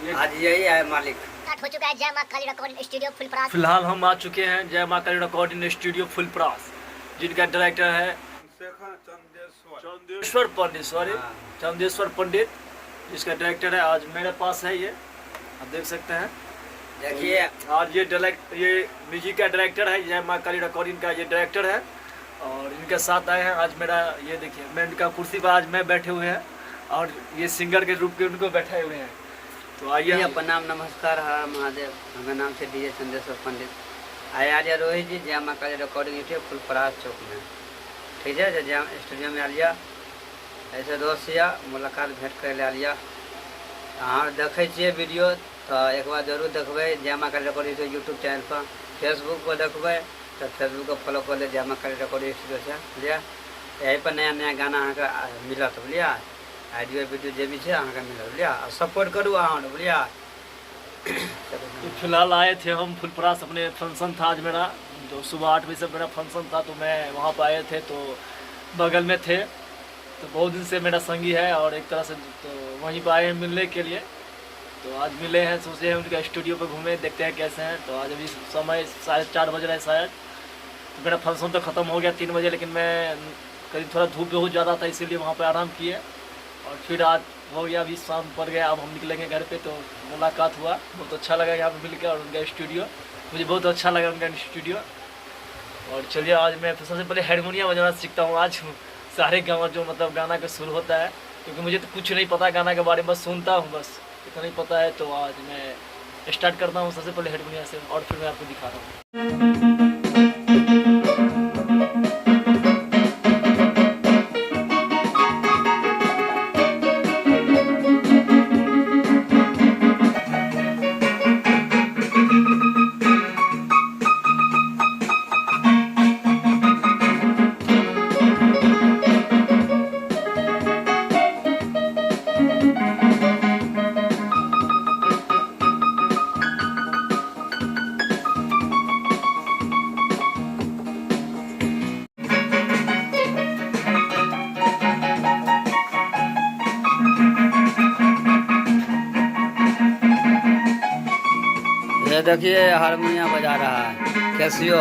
आज यही है मालिक। हो चुका है जय माँ काली रिकॉर्डिंग स्टूडियो फुलपरास। फिलहाल हम आ चुके हैं जय माँ काली रिकॉर्डिंग स्टूडियो फुलपरास, जिनका डायरेक्टर है चंदेश्वर पंडित, चंदेश्वर पंडित, जिसका डायरेक्टर है आज मेरे पास है। ये आप देख सकते हैं, देखिए आज ये म्यूजिक का डायरेक्टर है, जय माँ काली रिकॉर्डिंग का ये डायरेक्टर है और इनके साथ आए हैं आज मेरा। ये देखिए मैं इनका कुर्सी पर आज मैं बैठे हुए हैं और ये सिंगर के रूप में उनको बैठे हुए हैं। तो आइए। प्रणाम, नमस्कार, हर महादेव। हमारा नाम से डीजे चंदेश्वर पंडित। आए आज रोहित जी जय माँ काली रिकॉर्डिंग यूट्यूब फुलपरास चौक में, ठीक है। जय स्टूडियो में आ लिया, ऐसे दोस्त या मुलाकात भेंट कर लिया। अहाँ देखे छे वीडियो तो एक बार जरूर देखबे जय माँ काली रिकॉर्डिंग यूट्यूब चैनल पर। फेसबुक पर देखबे तो फेसबुक को फॉलो कर ले जय माँ काली रिकॉर्डिंग स्टूडियो से, बुझलिए। यही पर नया नया गाना अहाँके मिलत, बुझलिए। ऑडियो वीडियो जो भी है अहाँके मिलत, बुझलिए। सपोर्ट करूँ अहाँ, बुझलिए। तो फिलहाल आए थे हम फुलपरास, अपने फंक्शन था आज मेरा, जो सुबह 8 बजे से मेरा फंक्शन था। तो मैं वहाँ पर आए थे, तो बगल में थे, तो बहुत दिन से मेरा संगी है और एक तरह से तो वहीं पर आए हैं मिलने के लिए। तो आज मिले हैं, सोचे हैं उनका स्टूडियो पर घूमे, देखते हैं कैसे हैं। तो आज अभी समय 4:30 बज रहा है शायद। तो मेरा फंक्शन तो ख़त्म हो गया 3 बजे, लेकिन मैं करीब थोड़ा धूप बहुत ज़्यादा था, इसीलिए वहाँ पर आराम किए और फिर आज हो गया, अभी शाम पड़ गया, अब हम निकलेंगे घर पे। तो मुलाकात हुआ, बहुत अच्छा लगा यहाँ पे मिलकर और उनका स्टूडियो मुझे बहुत अच्छा लगा, उनका स्टूडियो। और चलिए आज मैं सबसे पहले हारमोनियम बजाना सीखता हूँ आज। सारे गाँव जो मतलब गाना का सुर होता है, क्योंकि मुझे तो कुछ नहीं पता गाना के बारे में, बस सुनता हूँ, बस इतना नहीं पता है। तो आज मैं स्टार्ट करता हूँ सबसे पहले हारमोनियम से और फिर मैं आपको दिखा रहा हूँ। ये देखिए हारमोनियम बजा रहा है कैसियो।